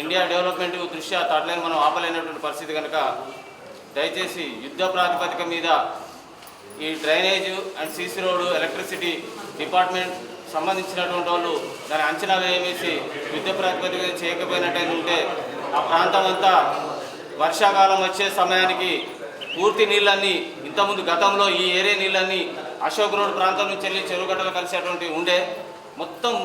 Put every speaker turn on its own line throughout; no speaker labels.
India development దృష్ట్యా third line మనం ఆపలేనటువంటి పరిస్థితి కనుక దయచేసి యుద్ధ ప్రాతిపదిక మీద ఈ drainage and CC road electricity department సంబంధించినటువంటి వాళ్ళు దాని అంచనా వేసి యుద్ధ ప్రాతిపదిక చేయకపోయినట్టయితే ఉంటే ఆ ప్రాంతం అంతా వర్షాకాలం వచ్చే సమయానికి పూర్తి నీళ్ళన్నీ ఇంతకుముందు గతంలో ఈ ఏరియా నీళ్ళన్నీ అశోక్ రోడ్ ప్రాంతం నుంచి వెళ్ళి చెరువుగట్టలు కలిసేటువంటి ఉండే మొత్తం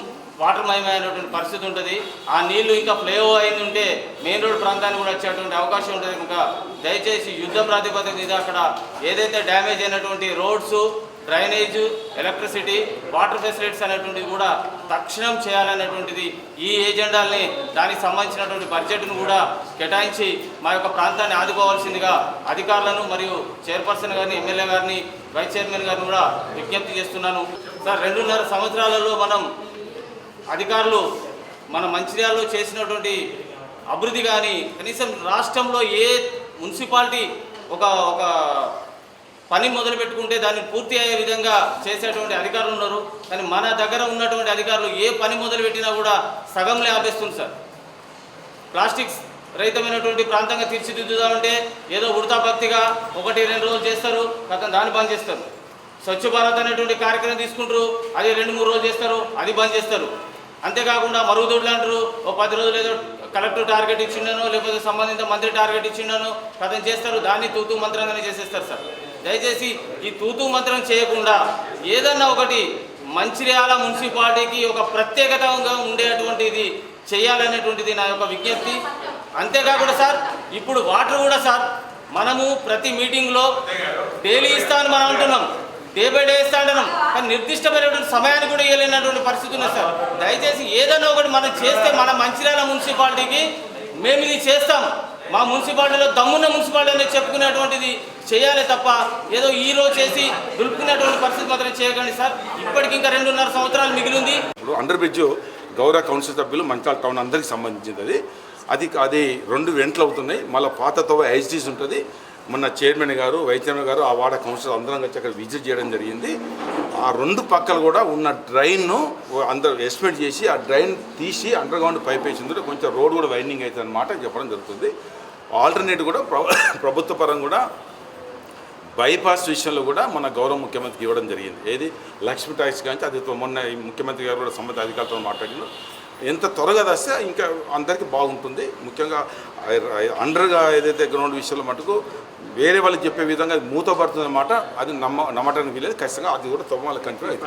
వాటర్ మయమైనటువంటి పరిస్థితి ఉంటుంది. ఆ నీళ్లు ఇంకా ఫ్లేఓ అయింది ఉంటే మెయిన్ రోడ్ ప్రాంతానికి కూడా వచ్చేటువంటి అవకాశం ఉంటుంది. ఇంకా దయచేసి యుద్ధ ప్రాతిపదిక మీద అక్కడ ఏదైతే డ్యామేజ్ అయినటువంటి roads, drainage, electricity, water facilities అనేటువంటిది కూడా తక్షణం చేయాలనేటువంటిది ఈ ఏజెండాల్ని దానికి సంబంధించినటువంటి బడ్జెట్ను కూడా కేటాయించి మా యొక్క ప్రాంతాన్ని ఆదుకోవాల్సిందిగా అధికారులను మరియు చైర్పర్సన్ గారిని, ఎమ్మెల్యే గారిని, వైస్ చైర్మన్ గారిని కూడా విజ్ఞప్తి చేస్తున్నాను. సార్ 2.5 సంవత్సరాలలో మనం అధికారులు మన మంచిర్యాలలో చేసినటువంటి అభివృద్ధి కానీ కనీసం రాష్ట్రంలో ఏ మున్సిపాలిటీ ఒక పని మొదలు పెట్టుకుంటే దాన్ని పూర్తి అయ్యే విధంగా చేసేటువంటి అధికారులు ఉన్నారు. కానీ మన దగ్గర ఉన్నటువంటి అధికారులు ఏ పని మొదలు పెట్టినా కూడా సగంలో ఆపేస్తుంది సార్. ప్లాస్టిక్స్ రహితమైనటువంటి ప్రాంతంగా తీర్చిదిద్దుదామంటే ఏదో ఉడతా భక్తిగా 1-2 రోజులు చేస్తారు, గతం దాన్ని బంద్ చేస్తారు. స్వచ్ఛ భారత్ అనేటువంటి కార్యక్రమం తీసుకుంటారు, అది 2-3 రోజులు చేస్తారు, అది బంద్ చేస్తారు. అంతేకాకుండా మరుగుదొడ్లు అంటారు, 10 రోజులు ఏదో కలెక్టర్ టార్గెట్ ఇచ్చిండను, లేకపోతే సంబంధిత మంత్రి టార్గెట్ ఇచ్చిండను, కథం చేస్తారు, దాన్ని తూతూ మంత్రంగానే చేసేస్తారు సార్. దయచేసి ఈ తూతూ మంత్రం చేయకుండా ఏదన్నా ఒకటి మంచిర్యాల మున్సిపాలిటీకి ఒక ప్రత్యేకతంగా ఉండేటువంటిది చేయాలనేటువంటిది నా యొక్క విజ్ఞప్తి. అంతేకాకుండా సార్ ఇప్పుడు వాటర్ కూడా సార్ మనము ప్రతి మీటింగ్లో డైలీ ఇస్తామని మనం అంటున్నాం, డే బై డే ఇస్తా అంటున్నాం, కానీ నిర్దిష్టమైనటువంటి సమయాన్ని కూడా ఇవ్వలేనటువంటి పరిస్థితి ఉంది సార్. దయచేసి ఏదైనా ఒకటి మనం చేస్తే మన మంచిర్యాల మున్సిపాలిటీకి మేము ఇది చేస్తాం, మా మున్సిపాలిటీలో దమ్మున్న మున్సిపాలిటీ అనేది చెప్పుకునేటువంటిది చేయాలి తప్ప ఏదో ఈ రోజు చేసి దులుపుకునేటువంటి పరిస్థితి మాత్రం చేయకండి సార్. ఇప్పటికి ఇంకా 2.5 సంవత్సరాలు మిగిలింది.
ఇప్పుడు అండర్ బ్రిడ్జ్ గౌరవ కౌన్సిల్ సభ్యులు మంచిర్యాల టౌన్ అందరికి సంబంధించింది. అది 2 వెంటలు అవుతున్నాయి. మళ్ళీ పాతతో హెచ్డీస్ ఉంటుంది. మొన్న చైర్మన్ గారు, వైస్ చైర్మన్ గారు, ఆ వార్డ్ కౌన్సిలర్ అందరం వచ్చి అక్కడ విజిట్ చేయడం జరిగింది. ఆ 2 పక్కలు కూడా ఉన్న డ్రైన్ను అందరూ ఎస్టిమేట్ చేసి ఆ డ్రైన్ తీసి అండర్ గ్రౌండ్ పైప్ వేసింది, కొంచెం రోడ్ కూడా వైండింగ్ అవుతుంది అన్నమాట చెప్పడం జరుగుతుంది. ఆల్టర్నేట్ కూడా ప్రభుత్వ పరంగా కూడా బైపాస్ విషయంలో కూడా మన గౌరవ ముఖ్యమంత్రికి ఇవ్వడం జరిగింది. ఏది లక్ష్మీ టాక్స్ కానీ అది మొన్న ముఖ్యమంత్రి గారు కూడా సంబంధిత అధికారులతో మాట్లాడినారు. ఎంత త్వరగా తెస్తే ఇంకా అందరికీ బాగుంటుంది. ముఖ్యంగా అండర్గా ఏదైతే గ్రౌండ్ విషయంలో మటుకు వేరే వాళ్ళకి చెప్పే విధంగా మూతపడుతుంది అన్నమాట. అది నమ్మటానికి వీలేదు. ఖచ్చితంగా అది కూడా తొమ్మిది కంటిన్యూ అవుతుంది.